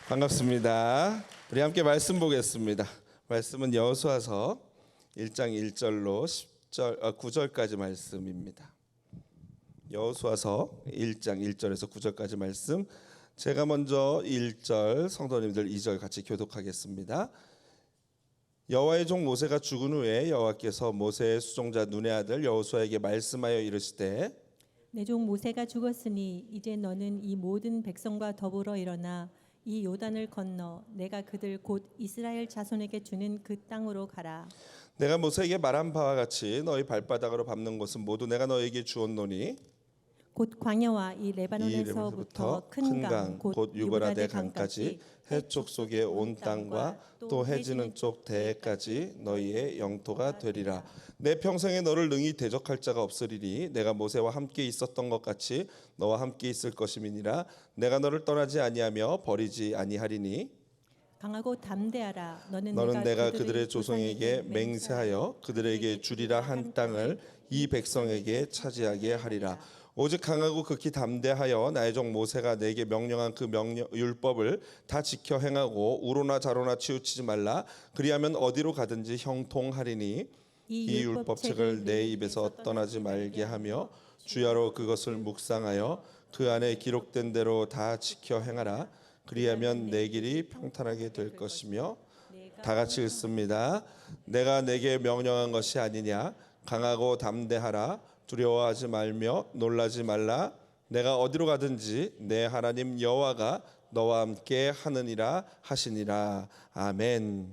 반갑습니다. 우리 함께 말씀 보겠습니다. 말씀은 여호수아서 1장 1절로 9절까지 말씀입니다. 여호수아서 1장 1절에서 9절까지 말씀. 제가 먼저 1절, 성도님들 2절 같이 교독하겠습니다. 여호와의 종 모세가 죽은 후에 여호와께서 모세의 수종자 눈의 아들 여호수아에게 말씀하여 이르시되 내 종 모세가 죽었으니 이제 너는 이 모든 백성과 더불어 일어나 이 요단을 건너 내가 그들 곧 이스라엘 자손에게 주는 그 땅으로 가라. 내가 모세에게 말한 바와 같이 너희 발바닥으로 밟는 곳은 모두 내가 너에게 주었노니 곧 광야와 이 레바논에서부터 큰 강 곧 유브라데 강까지 해쪽 속의 온 땅과 또 해지는 쪽 대해까지 너희의 영토가 되리라. 내 평생에 너를 능히 대적할 자가 없으리니 내가 모세와 함께 있었던 것 같이 너와 함께 있을 것임이니라. 내가 너를 떠나지 아니하며 버리지 아니하리니 강하고 담대하라. 너는 내가 그들의 조상에게 맹세하여 그들에게 주리라 한 땅을 이 백성에게 차지하게 하리라. 오직 강하고 극히 담대하여 나의 종 모세가 내게 명령한 그 율법을 다 지켜 행하고 우로나 좌로나 치우치지 말라. 그리하면 어디로 가든지 형통하리니 이 율법책을 내 입에서 떠나지 말게 하며 주야로 그것을 묵상하여 그 안에 기록된 대로 다 지켜 행하라. 그리하면 내 길이 평탄하게 될 것이며. 다 같이 읽습니다. 내가 내게 명령한 것이 아니냐. 강하고 담대하라. 두려워하지 말며 놀라지 말라. 내가 어디로 가든지 내 하나님 여호와가 너와 함께 하느니라 하시니라. 아멘.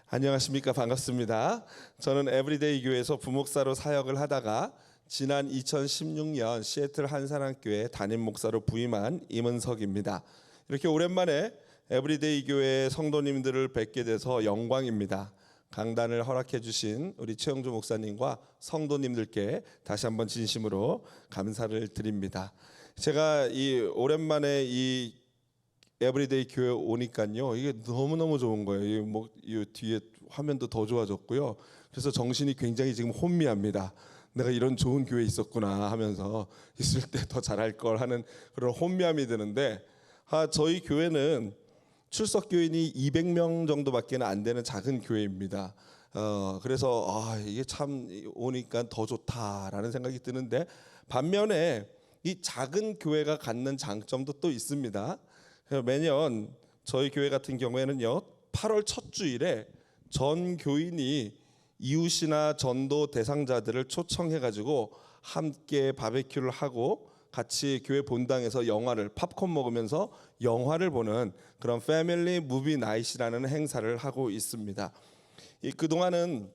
안녕하십니까. 반갑습니다. 저는 에브리데이 교회에서 부목사로 사역을 하다가 지난 2016년 시애틀 한산학교에 담임 목사로 부임한 임은석입니다. 이렇게 오랜만에 에브리데이 교회 성도님들을 뵙게 돼서 영광입니다. 강단을 허락해 주신 우리 최영주 목사님과 성도님들께 다시 한번 진심으로 감사를 드립니다. 제가 이 오랜만에 이 에브리데이 교회 오니까요, 이게 너무너무 좋은 거예요. 이 뒤에 화면도 더 좋아졌고요. 그래서 정신이 굉장히 지금 혼미합니다. 내가 이런 좋은 교회에 있었구나 하면서 있을 때 더 잘할 걸 하는 그런 혼미함이 드는데, 저희 교회는 출석 교인이 200명 정도밖에 안 되는 작은 교회입니다. 그래서 이게 참 오니까 더 좋다라는 생각이 드는데, 반면에 이 작은 교회가 갖는 장점도 또 있습니다. 매년 저희 교회 같은 경우에는요, 8월 첫 주일에 전 교인이 이웃이나 전도 대상자들을 초청해가지고 함께 바베큐를 하고 같이 교회 본당에서 영화를 팝콘 먹으면서 영화를 보는 그런 패밀리 무비 나잇이라는 행사를 하고 있습니다. 그동안은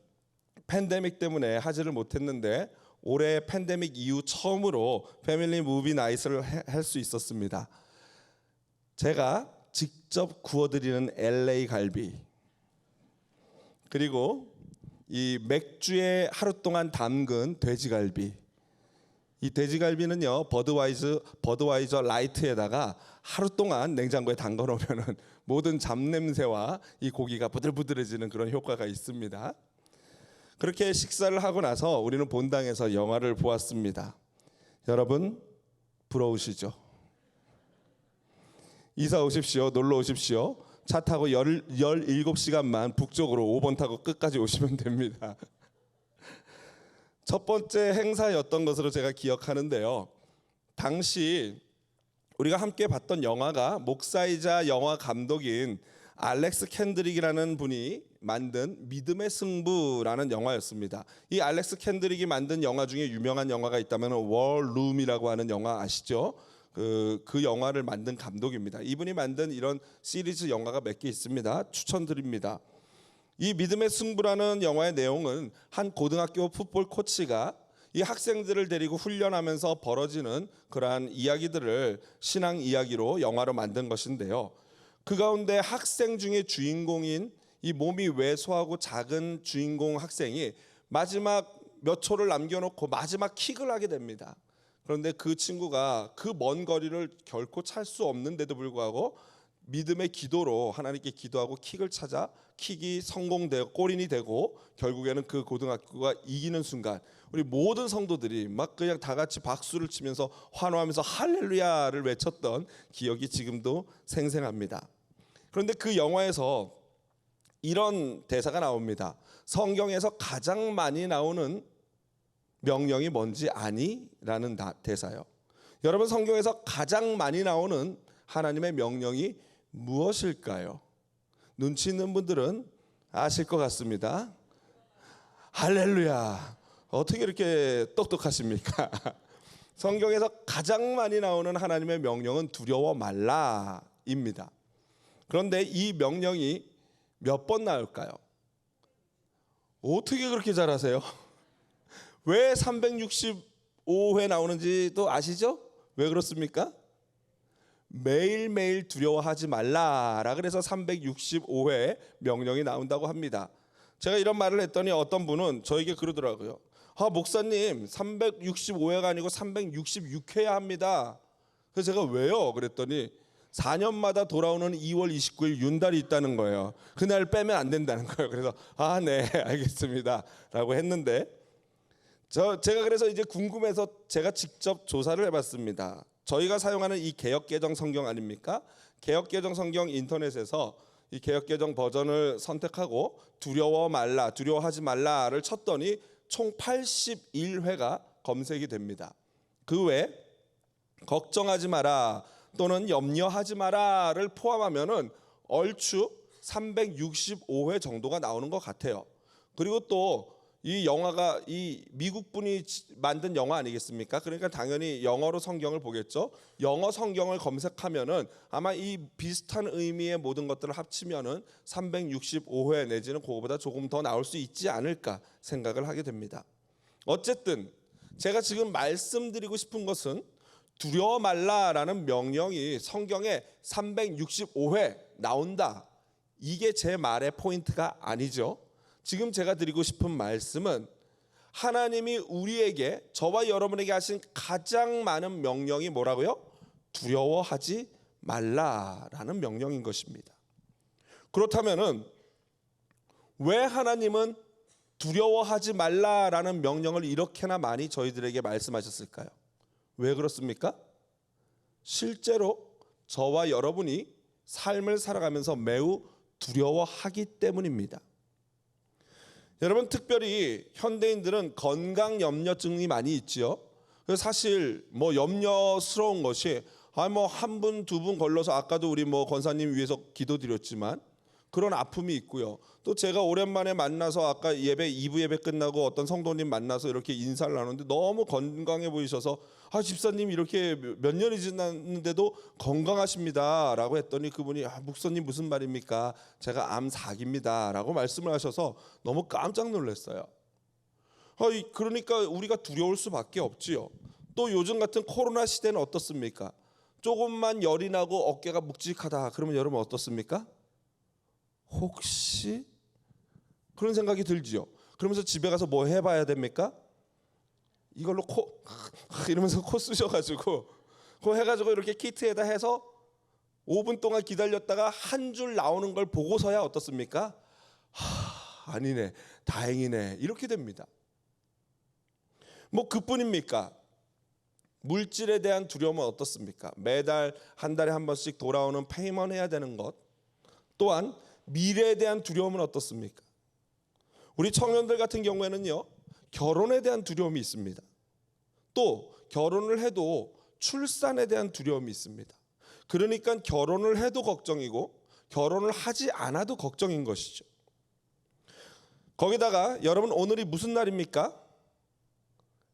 팬데믹 때문에 하지를 못했는데 올해 팬데믹 이후 처음으로 패밀리 무비 나잇을 할 수 있었습니다. 제가 직접 구워드리는 LA 갈비, 그리고 이 맥주에 하루 동안 담근 돼지갈비. 이 돼지갈비는요, 버드와이저 라이트에다가 하루 동안 냉장고에 담가 놓으면은 모든 잡냄새와 이 고기가 부들부들해지는 그런 효과가 있습니다. 그렇게 식사를 하고 나서 우리는 본당에서 영화를 보았습니다. 여러분 부러우시죠? 이사 오십시오. 놀러 오십시오. 차 타고 17시간만 북쪽으로 5번 타고 끝까지 오시면 됩니다. 첫 번째 행사였던 것으로 제가 기억하는데요. 당시 우리가 함께 봤던 영화가 목사이자 영화 감독인 알렉스 캔드릭이라는 분이 만든 믿음의 승부라는 영화였습니다. 이 알렉스 캔드릭이 만든 영화 중에 유명한 영화가 있다면 월룸이라고 하는 영화 아시죠? 그 영화를 만든 감독입니다. 이분이 만든 이런 시리즈 영화가 몇 개 있습니다. 추천드립니다. 이 믿음의 승부라는 영화의 내용은 한 고등학교 풋볼 코치가 이 학생들을 데리고 훈련하면서 벌어지는 그러한 이야기들을 신앙 이야기로 영화로 만든 것인데요. 그 가운데 학생 중에 주인공인 이 몸이 왜소하고 작은 주인공 학생이 마지막 몇 초를 남겨놓고 마지막 킥을 하게 됩니다. 그런데 그 친구가 그 먼 거리를 결코 찰 수 없는데도 불구하고 믿음의 기도로 하나님께 기도하고 킥을 찾아 킥이 성공되고 골인이 되고 결국에는 그 고등학교가 이기는 순간 우리 모든 성도들이 막 그냥 다 같이 박수를 치면서 환호하면서 할렐루야를 외쳤던 기억이 지금도 생생합니다. 그런데 그 영화에서 이런 대사가 나옵니다. 성경에서 가장 많이 나오는 명령이 뭔지 아니? 라는 대사요. 여러분, 성경에서 가장 많이 나오는 하나님의 명령이 무엇일까요? 눈치 있는 분들은 아실 것 같습니다. 할렐루야. 어떻게 이렇게 똑똑하십니까? 성경에서 가장 많이 나오는 하나님의 명령은 두려워 말라입니다. 그런데 이 명령이 몇 번 나올까요? 어떻게 그렇게 잘하세요? 왜 365회 나오는지도 아시죠? 왜 그렇습니까? 매일매일 두려워하지 말라라 그래서 365회 명령이 나온다고 합니다. 제가 이런 말을 했더니 어떤 분은 저에게 그러더라고요. 목사님 365회가 아니고 366회야 합니다. 그래서 제가 왜요? 그랬더니 4년마다 돌아오는 2월 29일 윤달이 있다는 거예요. 그날 빼면 안 된다는 거예요. 그래서 네 알겠습니다 라고 했는데 제가 그래서 이제 궁금해서 제가 직접 조사를 해봤습니다. 저희가 사용하는 이 개역개정 성경 아닙니까? 개역개정 성경 인터넷에서 이 개역개정 버전을 선택하고 두려워하지 말라를 쳤더니 총 81회가 검색이 됩니다. 그 외 걱정하지 마라 또는 염려하지 마라를 포함하면은 얼추 365회 정도가 나오는 것 같아요. 그리고 또 이 영화가 이 미국 분이 만든 영화 아니겠습니까? 그러니까 당연히 영어로 성경을 보겠죠. 영어 성경을 검색하면은 아마 이 비슷한 의미의 모든 것들을 합치면은 365회 내지는 그거보다 조금 더 나올 수 있지 않을까 생각을 하게 됩니다. 어쨌든 제가 지금 말씀드리고 싶은 것은 두려워 말라라는 명령이 성경에 365회 나온다. 이게 제 말의 포인트가 아니죠. 지금 제가 드리고 싶은 말씀은 하나님이 우리에게 저와 여러분에게 하신 가장 많은 명령이 뭐라고요? 두려워하지 말라라는 명령인 것입니다. 그렇다면은 왜 하나님은 두려워하지 말라라는 명령을 이렇게나 많이 저희들에게 말씀하셨을까요? 왜 그렇습니까? 실제로 저와 여러분이 삶을 살아가면서 매우 두려워하기 때문입니다. 여러분, 특별히 현대인들은 건강 염려증이 많이 있지요. 그래서 사실 뭐 염려스러운 것이 한 분, 두 분 걸러서 아까도 우리 권사님 위해서 기도드렸지만 그런 아픔이 있고요. 또 제가 오랜만에 만나서 아까 2부 예배 끝나고 어떤 성도님 만나서 이렇게 인사를 나누는데 너무 건강해 보이셔서 집사님 이렇게 몇 년이 지났는데도 건강하십니다 라고 했더니 그분이 목사님 무슨 말입니까? 제가 암 4기입니다 라고 말씀을 하셔서 너무 깜짝 놀랐어요. 그러니까 우리가 두려울 수밖에 없지요. 또 요즘 같은 코로나 시대는 어떻습니까? 조금만 열이 나고 어깨가 묵직하다 그러면 여러분 어떻습니까? 혹시 그런 생각이 들지요. 그러면서 집에 가서 뭐 해봐야 됩니까? 이걸로 이러면서 코 쑤셔가지고 그거 해가지고 이렇게 키트에다 해서 5분 동안 기다렸다가 한 줄 나오는 걸 보고서야 어떻습니까? 아니네, 다행이네 이렇게 됩니다. 뭐 그뿐입니까? 물질에 대한 두려움은 어떻습니까? 매달 한 달에 한 번씩 돌아오는 페이먼 해야 되는 것 또한 미래에 대한 두려움은 어떻습니까? 우리 청년들 같은 경우에는요, 결혼에 대한 두려움이 있습니다. 또 결혼을 해도 출산에 대한 두려움이 있습니다. 그러니까 결혼을 해도 걱정이고 결혼을 하지 않아도 걱정인 것이죠. 거기다가 여러분 오늘이 무슨 날입니까?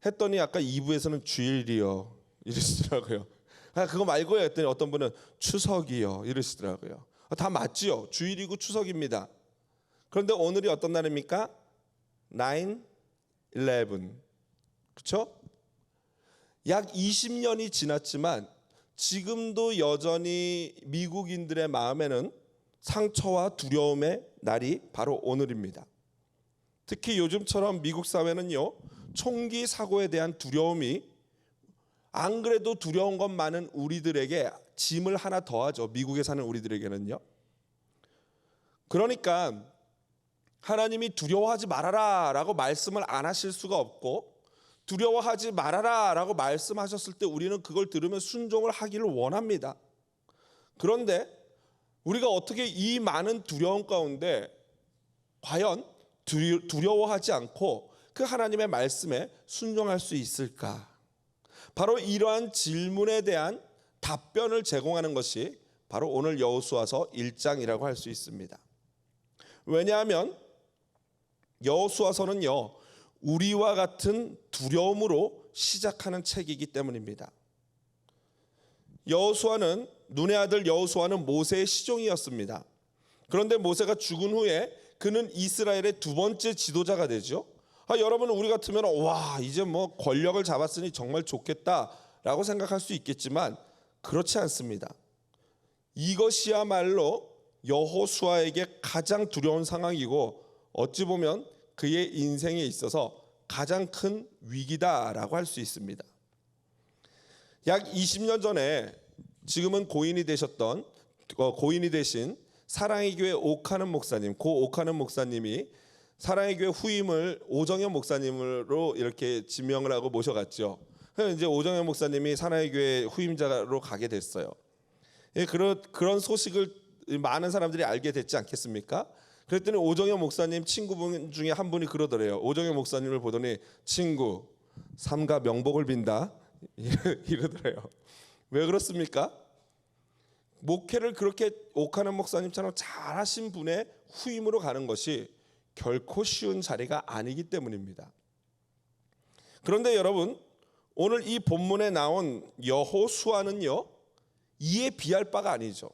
했더니 아까 2부에서는 주일이요 이러시더라고요. 그거 말고요 했더니 어떤 분은 추석이요 이러시더라고요. 다 맞지요. 주일이고 추석입니다. 그런데 오늘이 어떤 날입니까? 9/11. 그렇죠? 약 20년이 지났지만 지금도 여전히 미국인들의 마음에는 상처와 두려움의 날이 바로 오늘입니다. 특히 요즘처럼 미국 사회는요, 총기 사고에 대한 두려움이 안 그래도 두려운 것 많은 우리들에게 짐을 하나 더하죠. 미국에 사는 우리들에게는요. 그러니까 하나님이 두려워하지 말아라 라고 말씀을 안 하실 수가 없고, 두려워하지 말아라 라고 말씀하셨을 때 우리는 그걸 들으면 순종을 하기를 원합니다. 그런데 우리가 어떻게 이 많은 두려움 가운데 과연 두려워하지 않고 그 하나님의 말씀에 순종할 수 있을까? 바로 이러한 질문에 대한 답변을 제공하는 것이 바로 오늘 여호수아서 1장이라고 할 수 있습니다. 왜냐하면 여호수아서는요, 우리와 같은 두려움으로 시작하는 책이기 때문입니다. 여호수아는, 눈의 아들 여호수아는 모세의 시종이었습니다. 그런데 모세가 죽은 후에 그는 이스라엘의 두 번째 지도자가 되죠. 여러분, 우리 같으면 와, 이제 뭐 권력을 잡았으니 정말 좋겠다라고 생각할 수 있겠지만 그렇지 않습니다. 이것이야말로 여호수아에게 가장 두려운 상황이고, 어찌 보면 그의 인생에 있어서 가장 큰 위기다라고 할 수 있습니다. 약 20년 전에 지금은 고인이 되신 사랑의 교회 오카는 목사님, 고 오카는 목사님이 사랑의 교회 후임을 오정현 목사님으로 이렇게 지명을 하고 모셔갔죠. 그래서 이제 오정현 목사님이 사랑의 교회 후임자로 가게 됐어요. 그런 소식을 많은 사람들이 알게 됐지 않겠습니까? 그랬더니 오정현 목사님 친구분 중에 한 분이 그러더래요. 오정현 목사님을 보더니, 친구, 삼가 명복을 빈다 이러더래요. 왜 그렇습니까? 목회를 그렇게 오카는 목사님처럼 잘하신 분의 후임으로 가는 것이 결코 쉬운 자리가 아니기 때문입니다. 그런데 여러분, 오늘 이 본문에 나온 여호수아는요, 이에 비할 바가 아니죠.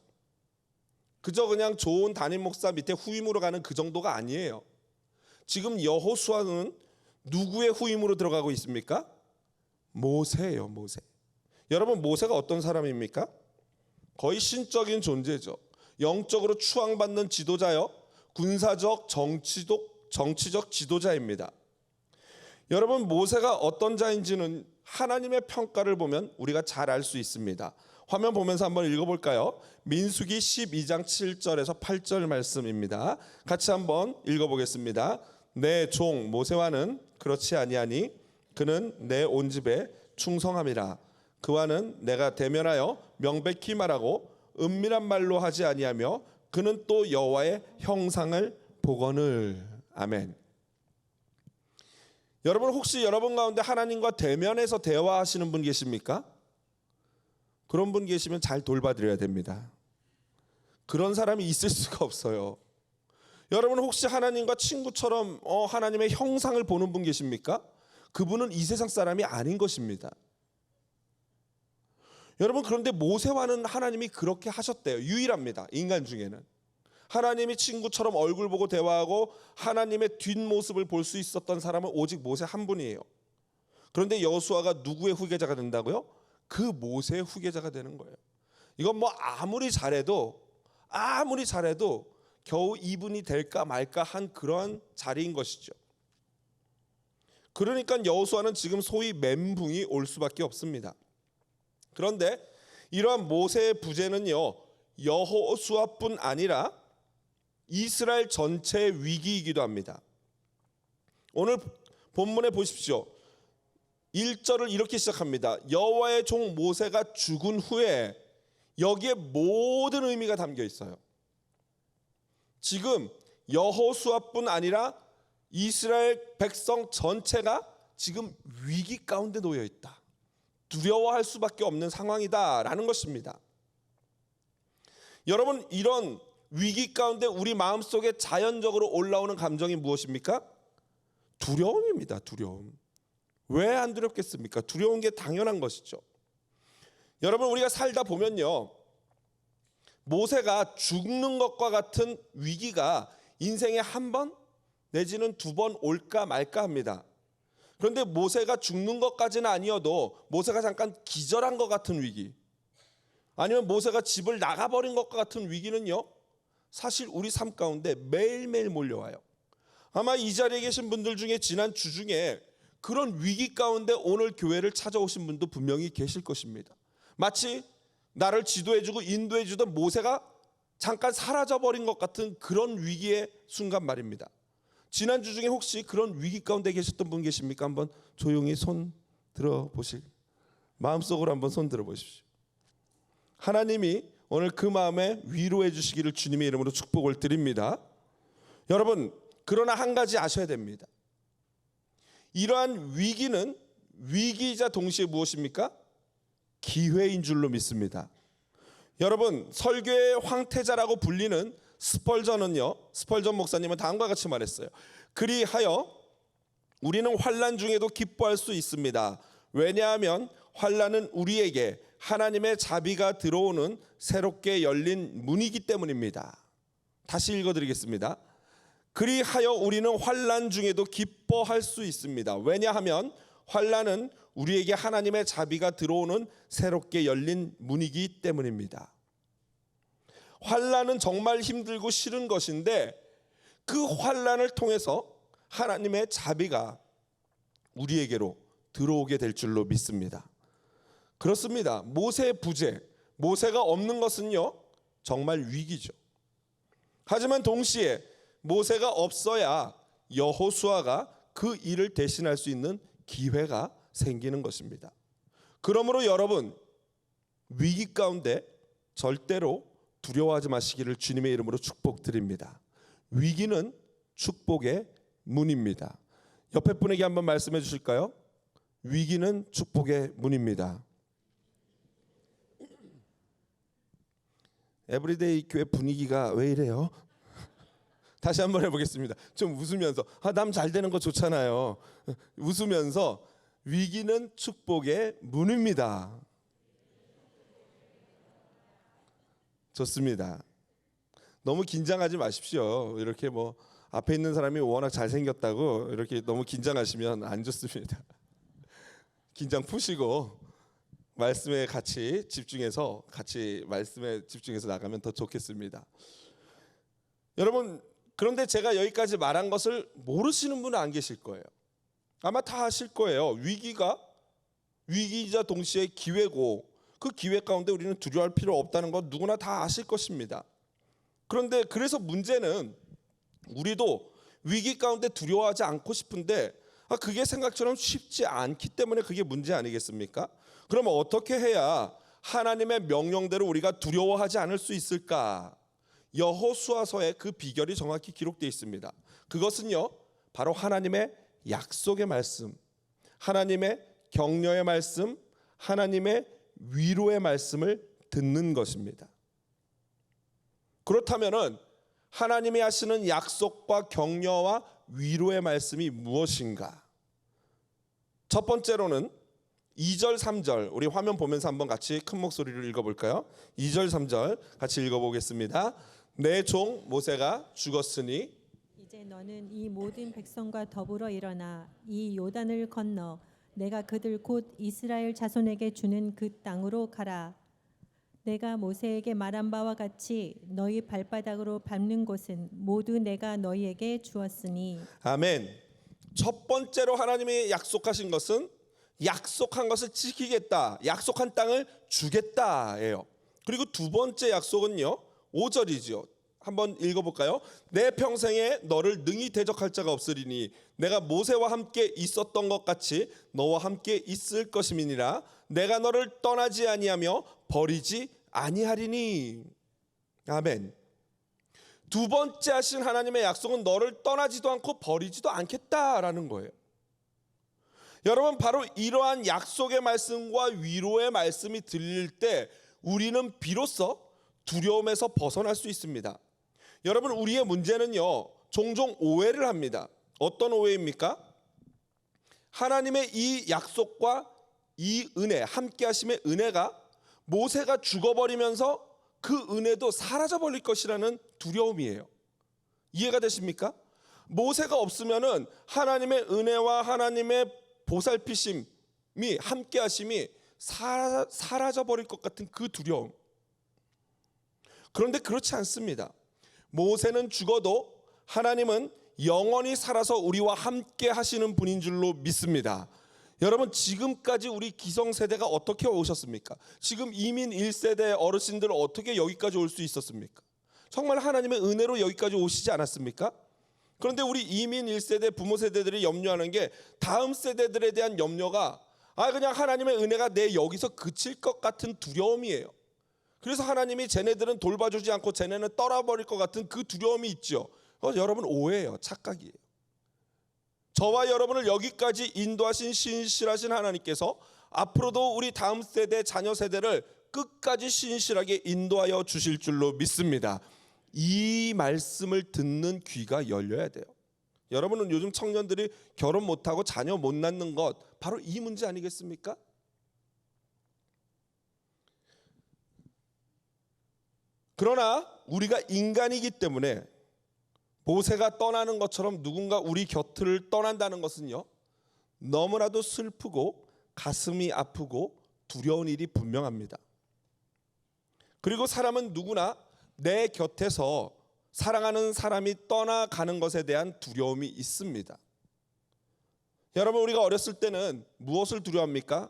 그저 그냥 좋은 담임 목사 밑에 후임으로 가는 그 정도가 아니에요. 지금 여호수아는 누구의 후임으로 들어가고 있습니까? 모세예요, 모세. 여러분, 모세가 어떤 사람입니까? 거의 신적인 존재죠. 영적으로 추앙받는 지도자요, 군사적, 정치적 지도자입니다. 여러분, 모세가 어떤 자인지는 하나님의 평가를 보면 우리가 잘 알 수 있습니다. 화면 보면서 한번 읽어볼까요? 민수기 12장 7절에서 8절 말씀입니다. 같이 한번 읽어보겠습니다. 내 종 모세와는 그렇지 아니하니 그는 내 온 집에 충성함이라. 그와는 내가 대면하여 명백히 말하고 은밀한 말로 하지 아니하며 그는 또 여호와의 형상을 보거늘. 아멘. 여러분, 혹시 여러분 가운데 하나님과 대면해서 대화하시는 분 계십니까? 그런 분 계시면 잘 돌봐드려야 됩니다. 그런 사람이 있을 수가 없어요. 여러분, 혹시 하나님과 친구처럼 하나님의 형상을 보는 분 계십니까? 그분은 이 세상 사람이 아닌 것입니다. 여러분, 그런데 모세와는 하나님이 그렇게 하셨대요. 유일합니다, 인간 중에는. 하나님이 친구처럼 얼굴 보고 대화하고 하나님의 뒷모습을 볼 수 있었던 사람은 오직 모세 한 분이에요. 그런데 여호수아가 누구의 후계자가 된다고요? 그 모세의 후계자가 되는 거예요. 이건 뭐 아무리 잘해도 겨우 이분이 될까 말까 한 그런 자리인 것이죠. 그러니까 여호수아는 지금 소위 멘붕이 올 수밖에 없습니다. 그런데 이러한 모세의 부재는요, 여호수아뿐 아니라 이스라엘 전체의 위기이기도 합니다. 오늘 본문에 보십시오. 1절을 이렇게 시작합니다. 여호와의 종 모세가 죽은 후에, 여기에 모든 의미가 담겨 있어요. 지금 여호수아뿐 아니라 이스라엘 백성 전체가 지금 위기 가운데 놓여 있다. 두려워할 수밖에 없는 상황이다라는 것입니다. 여러분, 이런 위기 가운데 우리 마음속에 자연적으로 올라오는 감정이 무엇입니까? 두려움입니다. 두려움. 왜 안 두렵겠습니까? 두려운 게 당연한 것이죠. 여러분, 우리가 살다 보면요, 모세가 죽는 것과 같은 위기가 인생에 한 번 내지는 두 번 올까 말까 합니다. 그런데 모세가 죽는 것까지는 아니어도 모세가 잠깐 기절한 것 같은 위기, 아니면 모세가 집을 나가버린 것과 같은 위기는요, 사실 우리 삶 가운데 매일매일 몰려와요. 아마 이 자리에 계신 분들 중에 지난 주 중에 그런 위기 가운데 오늘 교회를 찾아오신 분도 분명히 계실 것입니다. 마치 나를 지도해주고 인도해주던 모세가 잠깐 사라져버린 것 같은 그런 위기의 순간 말입니다. 지난주 중에 혹시 그런 위기 가운데 계셨던 분 계십니까? 한번 조용히 손 들어보실, 마음속으로 한번 손 들어보십시오. 하나님이 오늘 그 마음에 위로해 주시기를 주님의 이름으로 축복을 드립니다. 여러분, 그러나 한 가지 아셔야 됩니다. 이러한 위기는 위기이자 동시에 무엇입니까? 기회인 줄로 믿습니다. 여러분, 설교의 황태자라고 불리는 스펄전 목사님은 다음과 같이 말했어요. 그리하여 우리는 환난 중에도 기뻐할 수 있습니다. 왜냐하면 환난은 우리에게 하나님의 자비가 들어오는 새롭게 열린 문이기 때문입니다. 다시 읽어드리겠습니다. 그리하여 우리는 환난 중에도 기뻐할 수 있습니다. 왜냐하면 환난은 우리에게 하나님의 자비가 들어오는 새롭게 열린 문이기 때문입니다. 환난은 정말 힘들고 싫은 것인데 그 환난을 통해서 하나님의 자비가 우리에게로 들어오게 될 줄로 믿습니다. 그렇습니다. 모세의 부재, 모세가 없는 것은요 정말 위기죠. 하지만 동시에 모세가 없어야 여호수아가 그 일을 대신할 수 있는 기회가 생기는 것입니다. 그러므로 여러분, 위기 가운데 절대로 두려워하지 마시기를 주님의 이름으로 축복드립니다. 위기는 축복의 문입니다. 옆에 분에게 한번 말씀해 주실까요? 위기는 축복의 문입니다. 에브리데이 교회 분위기가 왜 이래요? 다시 한번 해보겠습니다. 좀 웃으면서, 남 잘 되는 거 좋잖아요. 웃으면서 위기는 축복의 문입니다. 좋습니다. 너무 긴장하지 마십시오. 이렇게 뭐 앞에 있는 사람이 워낙 잘생겼다고 이렇게 너무 긴장하시면 안 좋습니다. 긴장 푸시고 말씀에 같이 집중해서 나가면 더 좋겠습니다. 여러분, 그런데 제가 여기까지 말한 것을 모르시는 분은 안 계실 거예요. 아마 다 아실 거예요. 위기가 위기이자 동시에 기회고 그 기회 가운데 우리는 두려워할 필요 없다는 건 누구나 다 아실 것입니다. 그런데 그래서 문제는 우리도 위기 가운데 두려워하지 않고 싶은데 그게 생각처럼 쉽지 않기 때문에 그게 문제 아니겠습니까? 그러면 어떻게 해야 하나님의 명령대로 우리가 두려워하지 않을 수 있을까? 여호수아서에 그 비결이 정확히 기록되어 있습니다. 그것은요 바로 하나님의 약속의 말씀, 하나님의 격려의 말씀, 하나님의 위로의 말씀을 듣는 것입니다. 그렇다면은 하나님이 하시는 약속과 격려와 위로의 말씀이 무엇인가? 첫 번째로는 2절 3절, 우리 화면 보면서 한번 같이 큰 목소리로 읽어볼까요? 2절 3절 같이 읽어보겠습니다. 내 종 모세가 죽었으니 이제 너는 이 모든 백성과 더불어 일어나 이 요단을 건너 내가 그들 곧 이스라엘 자손에게 주는 그 땅으로 가라. 내가 모세에게 말한 바와 같이 너희 발바닥으로 밟는 곳은 모두 내가 너희에게 주었으니. 아멘. 첫 번째로 하나님이 약속하신 것은 약속한 것을 지키겠다, 약속한 땅을 주겠다예요. 그리고 두 번째 약속은요 5절이죠. 한번 읽어볼까요? 내 평생에 너를 능히 대적할 자가 없으리니 내가 모세와 함께 있었던 것 같이 너와 함께 있을 것임이니라. 내가 너를 떠나지 아니하며 버리지 아니하리니. 아멘. 두 번째 하신 하나님의 약속은 너를 떠나지도 않고 버리지도 않겠다라는 거예요. 여러분, 바로 이러한 약속의 말씀과 위로의 말씀이 들릴 때 우리는 비로소 두려움에서 벗어날 수 있습니다. 여러분, 우리의 문제는요 종종 오해를 합니다. 어떤 오해입니까? 하나님의 이 약속과 이 은혜, 함께 하심의 은혜가 모세가 죽어버리면서 그 은혜도 사라져버릴 것이라는 두려움이에요. 이해가 되십니까? 모세가 없으면은 하나님의 은혜와 하나님의 보살피심이, 함께 하심이 사라져버릴 것 같은 그 두려움. 그런데 그렇지 않습니다. 모세는 죽어도 하나님은 영원히 살아서 우리와 함께 하시는 분인 줄로 믿습니다. 여러분, 지금까지 우리 기성세대가 어떻게 오셨습니까? 지금 이민 1세대 어르신들 어떻게 여기까지 올 수 있었습니까? 정말 하나님의 은혜로 여기까지 오시지 않았습니까? 그런데 우리 이민 1세대 부모 세대들이 염려하는 게 다음 세대들에 대한 염려가 그냥 하나님의 은혜가 내 여기서 그칠 것 같은 두려움이에요. 그래서 하나님이 쟤네들은 돌봐주지 않고 쟤네는 떠나버릴 것 같은 그 두려움이 있죠. 여러분, 오해예요. 착각이에요. 저와 여러분을 여기까지 인도하신 신실하신 하나님께서 앞으로도 우리 다음 세대 자녀 세대를 끝까지 신실하게 인도하여 주실 줄로 믿습니다. 이 말씀을 듣는 귀가 열려야 돼요. 여러분은 요즘 청년들이 결혼 못하고 자녀 못 낳는 것 바로 이 문제 아니겠습니까? 그러나 우리가 인간이기 때문에 모세가 떠나는 것처럼 누군가 우리 곁을 떠난다는 것은요, 너무나도 슬프고 가슴이 아프고 두려운 일이 분명합니다. 그리고 사람은 누구나 내 곁에서 사랑하는 사람이 떠나가는 것에 대한 두려움이 있습니다. 여러분, 우리가 어렸을 때는 무엇을 두려워합니까?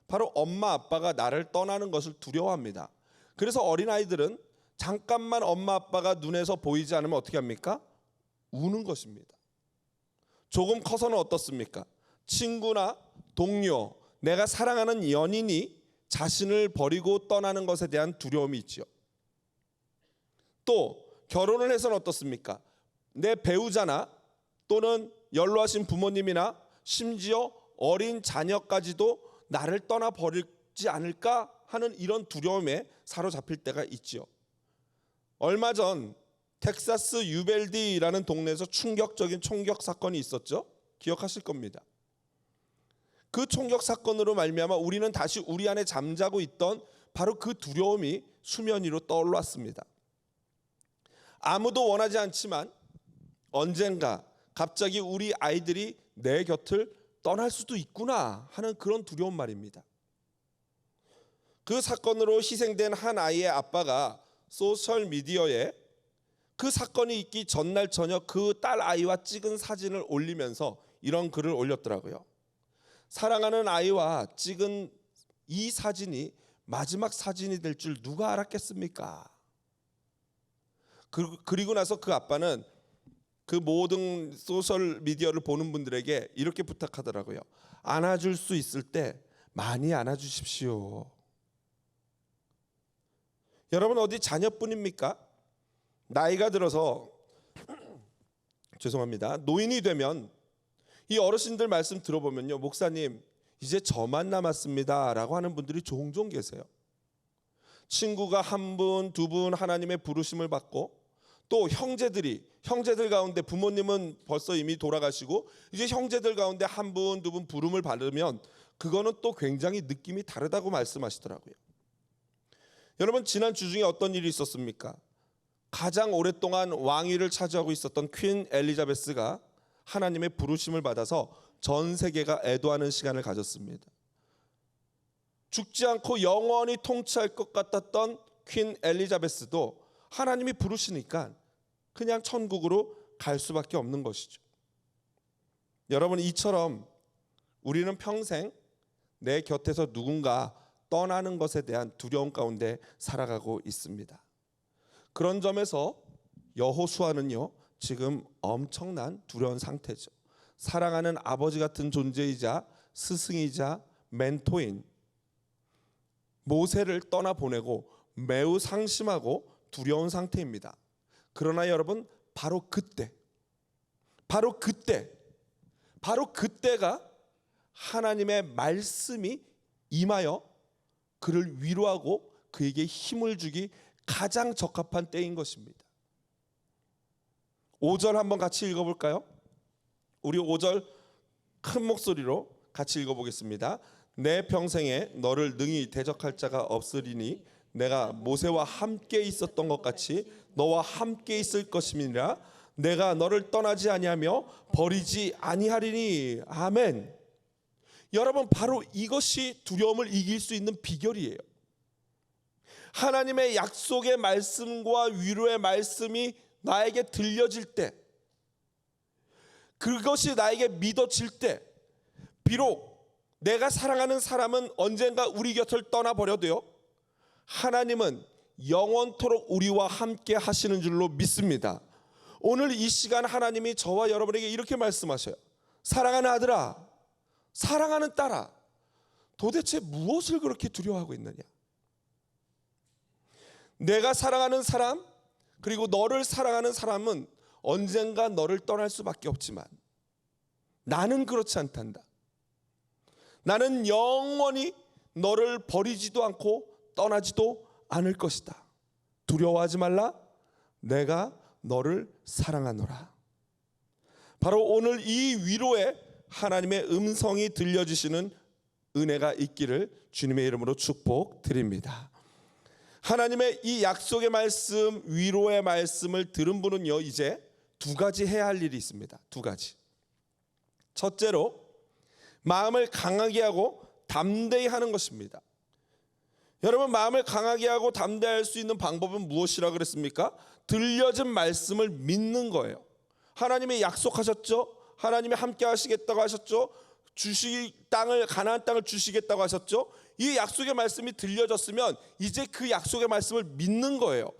바로 엄마 아빠가 나를 떠나는 것을 두려워합니다. 그래서 어린아이들은 잠깐만 엄마 아빠가 눈에서 보이지 않으면 어떻게 합니까? 우는 것입니다. 조금 커서는 어떻습니까? 친구나 동료, 내가 사랑하는 연인이 자신을 버리고 떠나는 것에 대한 두려움이 있죠. 또 결혼을 해서는 어떻습니까? 내 배우자나 또는 연로하신 부모님이나 심지어 어린 자녀까지도 나를 떠나버리지 않을까 하는 이런 두려움에 사로잡힐 때가 있죠. 얼마 전 텍사스 유벨디라는 동네에서 충격적인 총격 사건이 있었죠. 기억하실 겁니다. 그 총격 사건으로 말미암아 우리는 다시 우리 안에 잠자고 있던 바로 그 두려움이 수면 위로 떠올랐습니다. 아무도 원하지 않지만 언젠가 갑자기 우리 아이들이 내 곁을 떠날 수도 있구나 하는 그런 두려운 말입니다. 그 사건으로 희생된 한 아이의 아빠가 소셜미디어에 그 사건이 있기 전날 저녁 그 딸 아이와 찍은 사진을 올리면서 이런 글을 올렸더라고요. 사랑하는 아이와 찍은 이 사진이 마지막 사진이 될 줄 누가 알았겠습니까? 그리고 나서 그 아빠는 그 모든 소셜미디어를 보는 분들에게 이렇게 부탁하더라고요. 안아줄 수 있을 때 많이 안아주십시오. 여러분, 어디 자녀뿐입니까? 나이가 들어서 죄송합니다. 노인이 되면 이 어르신들 말씀 들어보면요, 목사님 이제 저만 남았습니다 라고 하는 분들이 종종 계세요. 친구가 한 분, 두 분 하나님의 부르심을 받고 또 형제들 가운데 부모님은 벌써 이미 돌아가시고 이제 형제들 가운데 한 분, 두 분 부름을 받으면 그거는 또 굉장히 느낌이 다르다고 말씀하시더라고요. 여러분, 지난 주 중에 어떤 일이 있었습니까? 가장 오랫동안 왕위를 차지하고 있었던 퀸 엘리자베스가 하나님의 부르심을 받아서 전 세계가 애도하는 시간을 가졌습니다. 죽지 않고 영원히 통치할 것 같았던 퀸 엘리자베스도 하나님이 부르시니까 그냥 천국으로 갈 수밖에 없는 것이죠. 여러분, 이처럼 우리는 평생 내 곁에서 누군가 떠나는 것에 대한 두려움 가운데 살아가고 있습니다. 그런 점에서 여호수아는요, 지금 엄청난 두려운 상태죠. 사랑하는 아버지 같은 존재이자 스승이자 멘토인 모세를 그떠나보내고 매우 상심하고 두려운 상태입니다. 그러나 여러분, 바로 그때가 하나님의 말씀이 임하여 그를 위로하고 그에게 힘을 주기 가장 적합한 때인 것입니다. 5절 한번 같이 읽어볼까요? 우리 5절 큰 목소리로 같이 읽어보겠습니다. 내 평생에 너를 능히 대적할 자가 없으리니 내가 모세와 함께 있었던 것 같이 너와 함께 있을 것임이니라. 내가 너를 떠나지 아니하며 버리지 아니하리니. 아멘. 여러분, 바로 이것이 두려움을 이길 수 있는 비결이에요. 하나님의 약속의 말씀과 위로의 말씀이 나에게 들려질 때, 그것이 나에게 믿어질 때, 비록 내가 사랑하는 사람은 언젠가 우리 곁을 떠나버려도요, 하나님은 영원토록 우리와 함께 하시는 줄로 믿습니다. 오늘 이 시간 하나님이 저와 여러분에게 이렇게 말씀하셔요. 사랑하는 아들아, 사랑하는 딸아, 도대체 무엇을 그렇게 두려워하고 있느냐? 내가 사랑하는 사람, 그리고 너를 사랑하는 사람은 언젠가 너를 떠날 수밖에 없지만 나는 그렇지 않단다. 나는 영원히 너를 버리지도 않고 떠나지도 않을 것이다. 두려워하지 말라. 내가 너를 사랑하노라. 바로 오늘 이 위로에 하나님의 음성이 들려주시는 은혜가 있기를 주님의 이름으로 축복드립니다. 하나님의 이 약속의 말씀, 위로의 말씀을 들은 분은요, 이제 두 가지 해야 할 일이 있습니다. 두 가지. 첫째로 마음을 강하게 하고 담대히 하는 것입니다. 여러분, 마음을 강하게 하고 담대할 수 있는 방법은 무엇이라 그랬습니까? 들려진 말씀을 믿는 거예요. 하나님이 약속하셨죠? 하나님이 함께 하시겠다고 하셨죠? 주실 땅을, 가나안 땅을 주시겠다고 하셨죠? 이 약속의 말씀이 들려졌으면 이제 그 약속의 말씀을 믿는 거예요.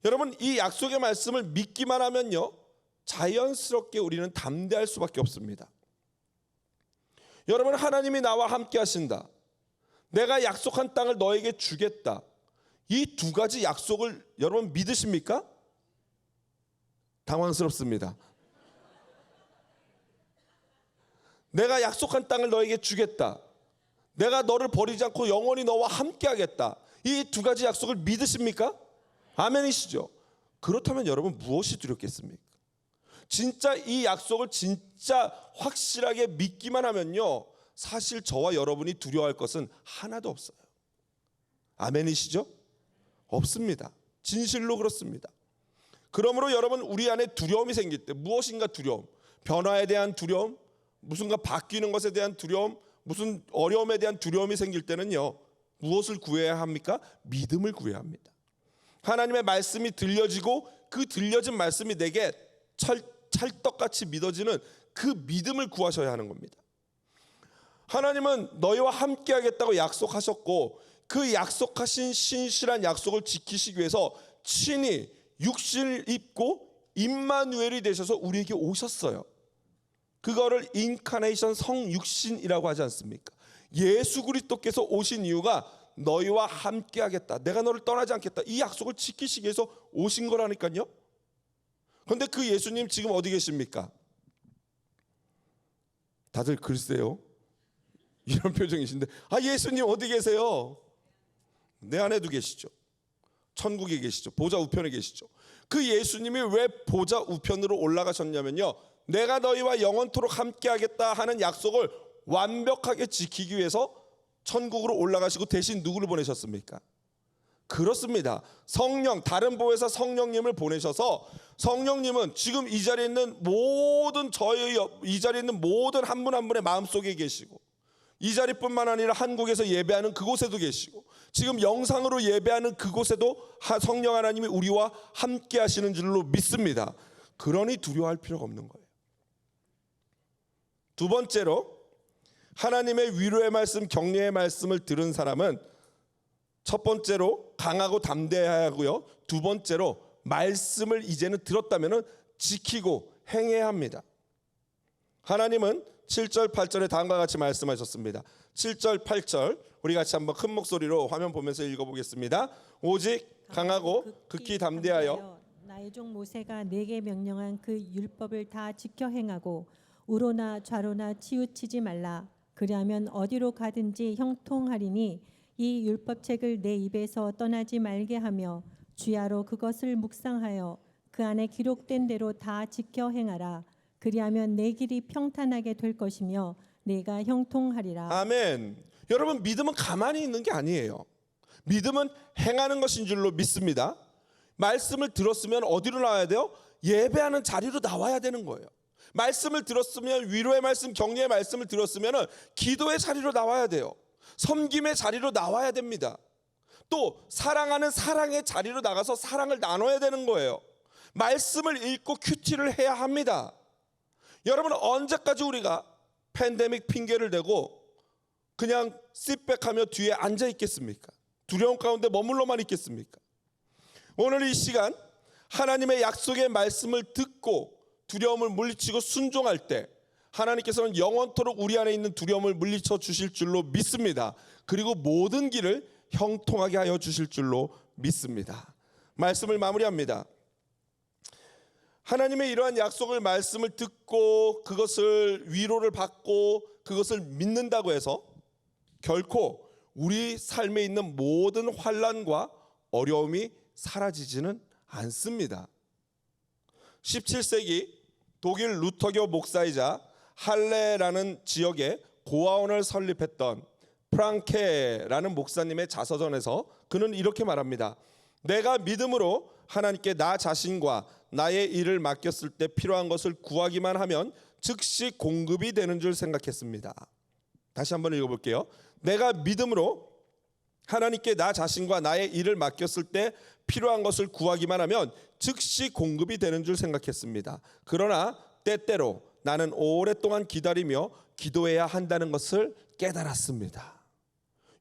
여러분, 이 약속의 말씀을 믿기만 하면요, 자연스럽게 우리는 담대할 수밖에 없습니다. 여러분, 하나님이 나와 함께 하신다. 내가 약속한 땅을 너에게 주겠다. 이 두 가지 약속을 여러분 믿으십니까? 당황스럽습니다. 내가 약속한 땅을 너에게 주겠다. 내가 너를 버리지 않고 영원히 너와 함께 하겠다. 이 두 가지 약속을 믿으십니까? 아멘이시죠? 그렇다면 여러분 무엇이 두렵겠습니까? 진짜 이 약속을 진짜 확실하게 믿기만 하면요, 사실 저와 여러분이 두려워할 것은 하나도 없어요. 아멘이시죠? 없습니다. 진실로 그렇습니다. 그러므로 여러분, 우리 안에 두려움이 생길 때, 무엇인가 두려움, 변화에 대한 두려움, 무슨가 바뀌는 것에 대한 두려움, 무슨 어려움에 대한 두려움이 생길 때는요, 무엇을 구해야 합니까? 믿음을 구해야 합니다. 하나님의 말씀이 들려지고 그 들려진 말씀이 내게 찰떡같이 믿어지는 그 믿음을 구하셔야 하는 겁니다. 하나님은 너희와 함께 하겠다고 약속하셨고, 그 약속하신 신실한 약속을 지키시기 위해서 친히 육신을 입고 임마누엘이 되셔서 우리에게 오셨어요. 그거를 인카네이션, 성육신이라고 하지 않습니까? 예수 그리스도께서 오신 이유가 너희와 함께 하겠다, 내가 너를 떠나지 않겠다, 이 약속을 지키시기 위해서 오신 거라니까요. 그런데 그 예수님 지금 어디 계십니까? 다들 글쎄요, 이런 표정이신데, 아, 예수님 어디 계세요? 내 안에도 계시죠. 천국에 계시죠. 보좌 우편에 계시죠. 그 예수님이 왜 보좌 우편으로 올라가셨냐면요, 내가 너희와 영원토록 함께 하겠다 하는 약속을 완벽하게 지키기 위해서 천국으로 올라가시고 대신 누구를 보내셨습니까? 그렇습니다. 성령, 다른 보혜사 성령님을 보내셔서, 성령님은 지금 이 자리에 있는 모든 이 자리에 있는 모든 한 분 한 분의 마음속에 계시고, 이 자리뿐만 아니라 한국에서 예배하는 그곳에도 계시고, 지금 영상으로 예배하는 그곳에도 성령 하나님이 우리와 함께 하시는 줄로 믿습니다. 그러니 두려워할 필요가 없는 거예요. 두 번째로, 하나님의 위로의 말씀, 격려의 말씀을 들은 사람은 첫 번째로 강하고 담대해야 하고요, 두 번째로 말씀을 이제는 들었다면 지키고 행해야 합니다. 하나님은 7절 8절에 다음과 같이 말씀하셨습니다. 7절 8절 우리 같이 한번 큰 목소리로 화면 보면서 읽어보겠습니다. 오직 강하고 극히 담대하여 나의 종 모세가 내게 명령한 그 율법을 다 지켜 행하고 우로나 좌로나 치우치지 말라. 그리하면 어디로 가든지 형통하리니 이 율법책을 내 입에서 떠나지 말게 하며 주야로 그것을 묵상하여 그 안에 기록된 대로 다 지켜 행하라. 그리하면 내 길이 평탄하게 될 것이며 내가 형통하리라. 아멘. 여러분, 믿음은 가만히 있는 게 아니에요. 믿음은 행하는 것인 줄로 믿습니다. 말씀을 들었으면 어디로 나와야 돼요? 예배하는 자리로 나와야 되는 거예요. 말씀을 들었으면, 위로의 말씀, 격려의 말씀을 들었으면 기도의 자리로 나와야 돼요. 섬김의 자리로 나와야 됩니다. 또 사랑하는 사랑의 자리로 나가서 사랑을 나눠야 되는 거예요. 말씀을 읽고 큐티를 해야 합니다. 여러분, 언제까지 우리가 팬데믹 핑계를 대고 그냥 싯백하며 뒤에 앉아 있겠습니까? 두려움 가운데 머물러만 있겠습니까? 오늘 이 시간 하나님의 약속의 말씀을 듣고 두려움을 물리치고 순종할 때 하나님께서는 영원토록 우리 안에 있는 두려움을 물리쳐 주실 줄로 믿습니다. 그리고 모든 길을 형통하게 하여 주실 줄로 믿습니다. 말씀을 마무리합니다. 하나님의 이러한 약속을 말씀을 듣고 그것을 위로를 받고 그것을 믿는다고 해서 결코 우리 삶에 있는 모든 환난과 어려움이 사라지지는 않습니다. 17세기 독일 루터교 목사이자 할레라는 지역에 고아원을 설립했던 프랑케라는 목사님의 자서전에서 그는 이렇게 말합니다. 내가 믿음으로 하나님께 나 자신과 나의 일을 맡겼을 때 필요한 것을 구하기만 하면 즉시 공급이 되는 줄 생각했습니다. 다시 한번 읽어볼게요. 내가 믿음으로 하나님께 나 자신과 나의 일을 맡겼을 때 필요한 것을 구하기만 하면 즉시 공급이 되는 줄 생각했습니다. 그러나 때때로 나는 오랫동안 기다리며 기도해야 한다는 것을 깨달았습니다.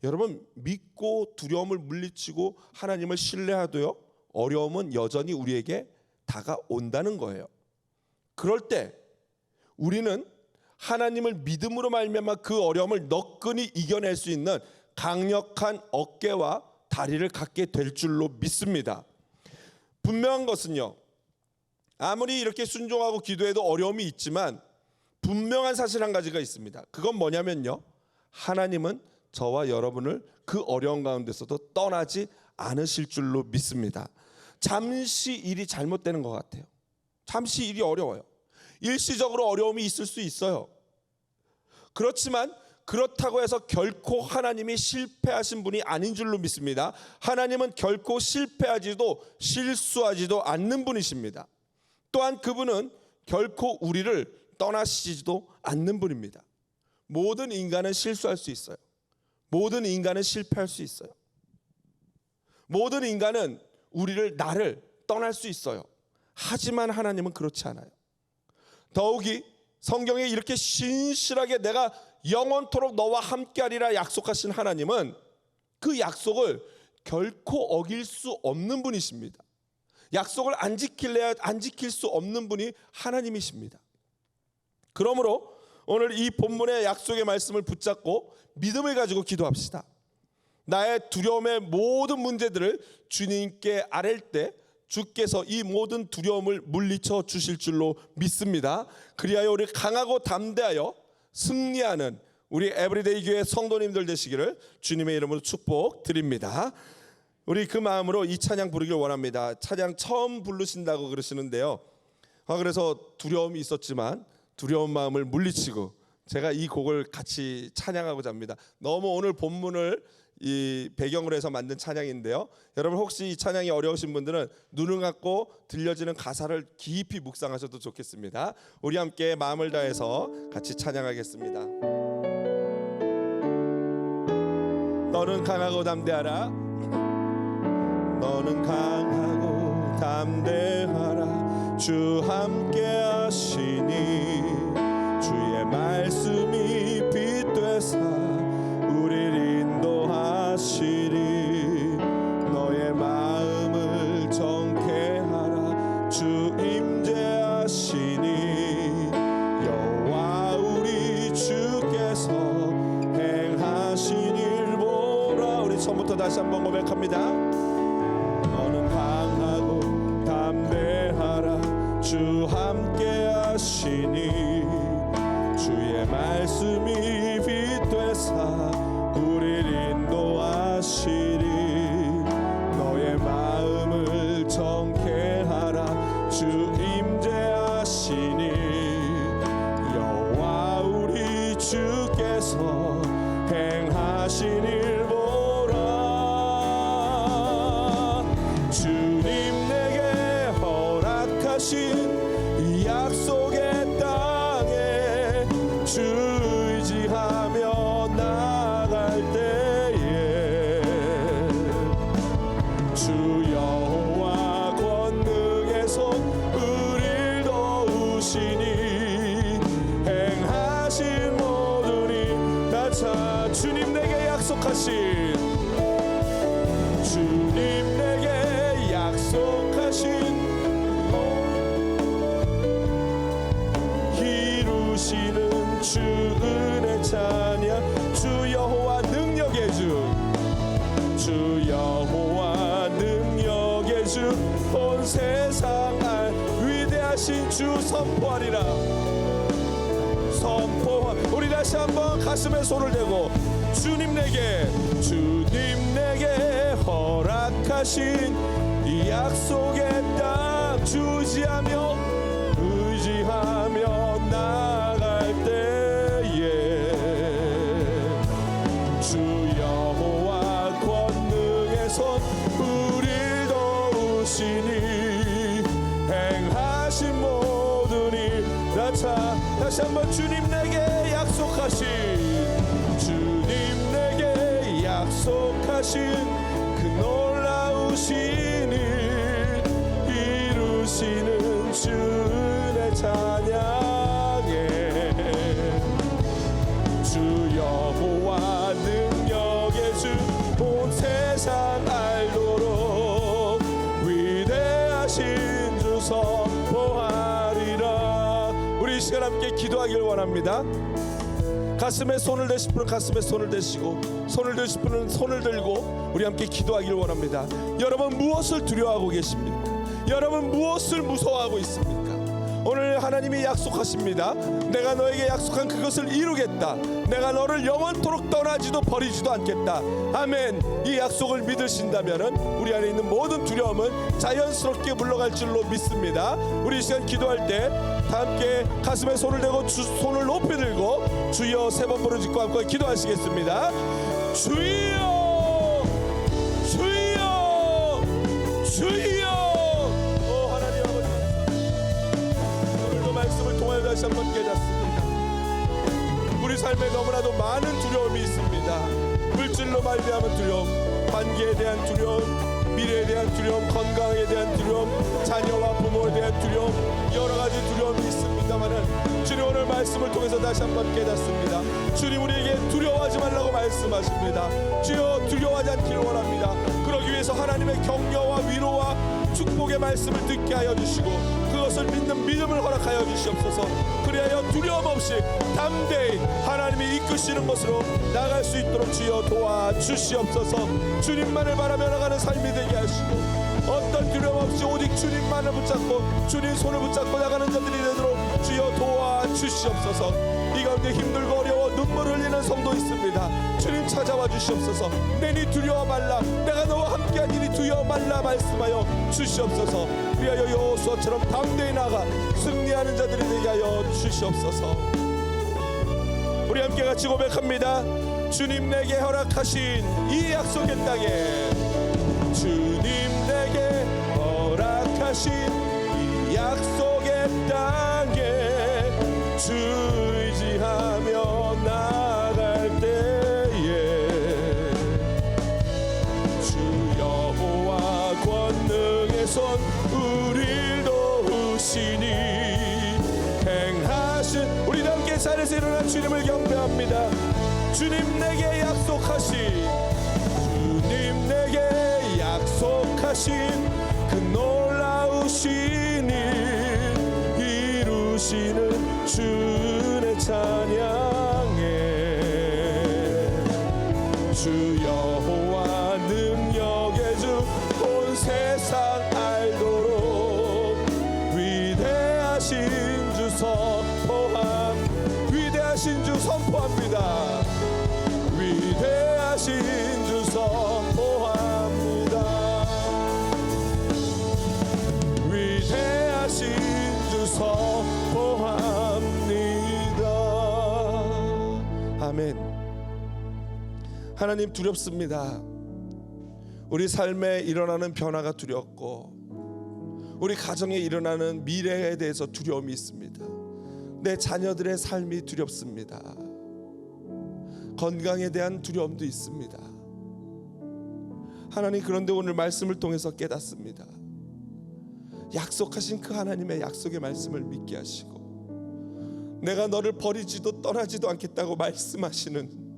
여러분, 믿고 두려움을 물리치고 하나님을 신뢰하도요, 어려움은 여전히 우리에게 다가온다는 거예요. 그럴 때 우리는 하나님을 믿음으로 말미암아 그 어려움을 너끈히 이겨낼 수 있는 강력한 어깨와 다리를 갖게 될 줄로 믿습니다. 분명한 것은요, 아무리 이렇게 순종하고 기도해도 어려움이 있지만 분명한 사실 한 가지가 있습니다. 그건 뭐냐면요, 하나님은 저와 여러분을 그 어려운 가운데서도 떠나지 않으실 줄로 믿습니다. 잠시 일이 잘못되는 것 같아요. 잠시 일이 어려워요. 일시적으로 어려움이 있을 수 있어요. 그렇지만 그렇다고 해서 결코 하나님이 실패하신 분이 아닌 줄로 믿습니다. 하나님은 결코 실패하지도 실수하지도 않는 분이십니다. 또한 그분은 결코 우리를 떠나시지도 않는 분입니다. 모든 인간은 실수할 수 있어요. 모든 인간은 실패할 수 있어요. 모든 인간은 나를 떠날 수 있어요. 하지만 하나님은 그렇지 않아요. 더욱이 성경에 이렇게 신실하게 내가 영원토록 너와 함께하리라 약속하신 하나님은 그 약속을 결코 어길 수 없는 분이십니다. 약속을 안 지킬 수 없는 분이 하나님이십니다. 그러므로 오늘 이 본문의 약속의 말씀을 붙잡고 믿음을 가지고 기도합시다. 나의 두려움의 모든 문제들을 주님께 아랠 때 주께서 이 모든 두려움을 물리쳐 주실 줄로 믿습니다. 그리하여 우리 강하고 담대하여 승리하는 우리 에브리데이 교회 성도님들 되시기를 주님의 이름으로 축복드립니다. 우리 그 마음으로 이 찬양 부르길 원합니다. 찬양 처음 부르신다고 그러시는데요, 그래서 두려움이 있었지만 두려운 마음을 물리치고 제가 이 곡을 같이 찬양하고자 합니다. 너무 오늘 본문을 이 배경으로 해서 만든 찬양인데요, 여러분 혹시 이 찬양이 어려우신 분들은 눈을 감고 들려지는 가사를 깊이 묵상하셔도 좋겠습니다. 우리 함께 마음을 다해서 같이 찬양하겠습니다. 너는 강하고 담대하라. 너는 강하고 담대하라. 주 함께 하시니 주의 말씀이 빛되사 우리를 인도하시리. 너의 마음을 정케 하라. 주 임재하시니 여호와 우리 주께서 행하신 일 보라. 우리 처음부터 다시 한번 고백합니다. 너는 강하고 담대하라. 주 함께 하시니 주의 말씀이 빛되사 우리를 인도하시리. 너의 마음을 정케 하라. 주 임재하시니 여호와 우리 주께서 행하신 일 보라. 주님 내게 허락하신 이 약속의 땅에 주 의지하며 나갈 때에 주 여호와 권능의 손 우릴 도우시니 행하신 주님 내게 약속하신, 주님 내게 약속하신 이루시는 주 은혜 찬양. 주 여호와 능력의 주 여호와 능력의 주 온 세상 알 위대하신 주 선포하리라. 우리 다시 한번 가슴에 손을 대고 주님 내게 허락하신 이 약속의 땅 의지하며 나아갈 때에 주 여호와 권능의 손 우릴 도우시니 행하신 모든 일 다시 한번 주님 내게 약속하신, 주님 내게 약속하신 그 놀라우신 일 이루시는 주의 찬양에 주 여호와 능력의 주 온 세상 알도록 위대하신 주 선포하리라. 우리 이 시간 함께 기도하길 원합니다. 가슴에 손을 대실 분은 가슴에 손을 대시고, 손을 드실 분은 손을 들고 우리 함께 기도하길 원합니다. 여러분 무엇을 두려워하고 계십니까? 여러분 무엇을 무서워하고 있습니까? 오늘 하나님이 약속하십니다. 내가 너에게 약속한 그것을 이루겠다. 내가 너를 영원토록 떠나지도 버리지도 않겠다. 아멘. 이 약속을 믿으신다면 우리 안에 있는 모든 두려움은 자연스럽게 물러갈 줄로 믿습니다. 우리 이 시간 기도할 때 다 함께 가슴에 손을 대고 손을 높이 들고 주여 세 번 부르짖고 함께 기도하시겠습니다. 주여 주여 주여. 하나님 아버지, 오늘도 말씀을 통하여 다시 한번 깨닫습니다. 우리 삶에 너무나도 많은 두려움이 있습니다. 물질로 말미암은 두려움, 관계에 대한 두려움, 미래에 대한 두려움, 건강에 대한 두려움, 자녀와 부모에 대한 두려움, 여러 가지 두려움이 있습니다만은 주님 오늘 말씀을 통해서 다시 한번 깨닫습니다. 주님 우리에게 두려워하지 말라고 말씀하십니다. 주여 두려워하지 않기를 원합니다. 그러기 위해서 하나님의 격려와 위로와 축복의 말씀을 듣게 하여 주시고 그것을 믿는 믿음을 허락하여 주시옵소서. 그리하여 두려움 없이 담대히 하나님이 이끄시는 것으로 나갈 수 있도록 주여 도와주시옵소서. 주님만을 바라며 나가는 삶이 되게 하시고 어떤 두려움 없이 오직 주님만을 붙잡고 주님 손을 붙잡고 나가는 자들이 되도록 주여 도와주시옵소서. 이 가운데 힘들고 어려워 눈물 흘리는 성도 있습니다. 주님 찾아와 주시옵소서. 내니 두려워 말라, 내가 너와 함께하니니 두려워 말라 말씀하여 주시옵소서. 그리하여 여호수아처럼 담대히 나가 승리하는 자들이 되게 하여 주시옵소서. 우리 함께 같이 고백합니다. 주님 내게 허락하신 이 약속의 땅에, 주님 내게 허락하신 이 약속의 땅에 주 의지하며 나아갈 때에 주 여호와 권능의 손 우릴 도우시니 행하신. 우리 함께 자리에서 일어나 주님을 경배합니다. 주님 내게 약속하신, 주님 내게 약속하신 그 놀라우신 일 이루시는 주의 찬양에 주 여호와 능력의 주 온 세상 알도록 위대하신 주 위대하신 주 선포합니다. 위대하신 주 선포합니다. 위대하신 주 선포합니다. 아멘. 하나님 두렵습니다. 우리 삶에 일어나는 변화가 두렵고 우리 가정에 일어나는 미래에 대해서 두려움이 있습니다. 내 자녀들의 삶이 두렵습니다. 건강에 대한 두려움도 있습니다. 하나님, 그런데 오늘 말씀을 통해서 깨닫습니다. 약속하신 그 하나님의 약속의 말씀을 믿게 하시고 내가 너를 버리지도 떠나지도 않겠다고 말씀하시는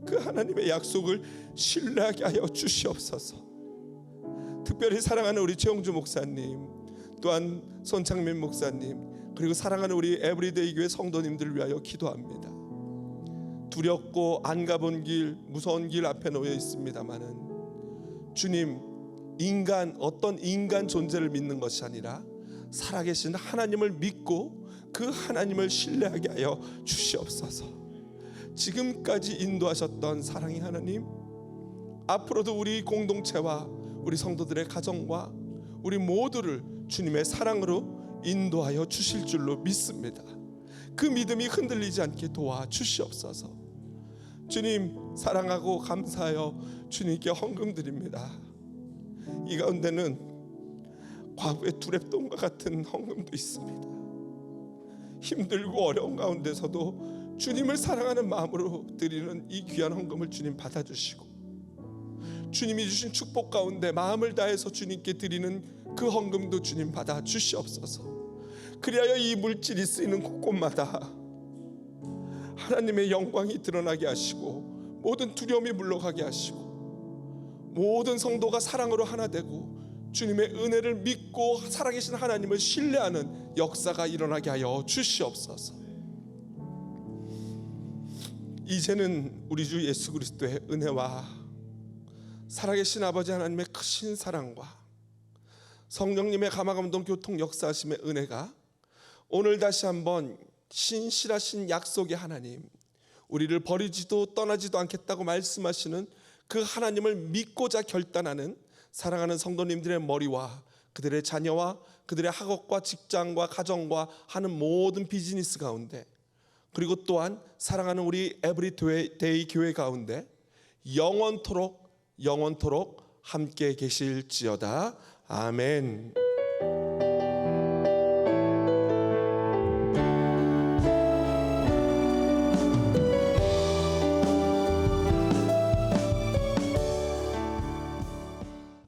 그 하나님의 약속을 신뢰하게 하여 주시옵소서. 특별히 사랑하는 우리 최영주 목사님, 또한 손창민 목사님, 그리고 사랑하는 우리 에브리데이 교회 성도님들을 위하여 기도합니다. 두렵고 안 가본 길, 무서운 길 앞에 놓여 있습니다마는 주님, 어떤 인간 존재를 믿는 것이 아니라 살아계신 하나님을 믿고 그 하나님을 신뢰하게 하여 주시옵소서. 지금까지 인도하셨던 사랑의 하나님, 앞으로도 우리 공동체와 우리 성도들의 가정과 우리 모두를 주님의 사랑으로 인도하여 주실 줄로 믿습니다. 그 믿음이 흔들리지 않게 도와주시옵소서. 주님, 사랑하고 감사하여 주님께 헌금 드립니다. 이 가운데는 과부의 두랩돈과 같은 헌금도 있습니다. 힘들고 어려운 가운데서도 주님을 사랑하는 마음으로 드리는 이 귀한 헌금을 주님 받아주시고, 주님이 주신 축복 가운데 마음을 다해서 주님께 드리는 그 헌금도 주님 받아주시옵소서. 그리하여 이 물질이 쓰이는 곳곳마다 하나님의 영광이 드러나게 하시고, 모든 두려움이 물러가게 하시고, 모든 성도가 사랑으로 하나 되고 주님의 은혜를 믿고 살아계신 하나님을 신뢰하는 역사가 일어나게 하여 주시옵소서. 이제는 우리 주 예수 그리스도의 은혜와 살아계신 아버지 하나님의 크신 사랑과 성령님의 감화감동 교통 역사하심의 은혜가 오늘 다시 한번 신실하신 약속의 하나님, 우리를 버리지도 떠나지도 않겠다고 말씀하시는 그 하나님을 믿고자 결단하는 사랑하는 성도님들의 머리와 그들의 자녀와 그들의 학업과 직장과 가정과 하는 모든 비즈니스 가운데, 그리고 또한 사랑하는 우리 에브리데이 교회 가운데 영원토록 함께 계실지어다. 아멘.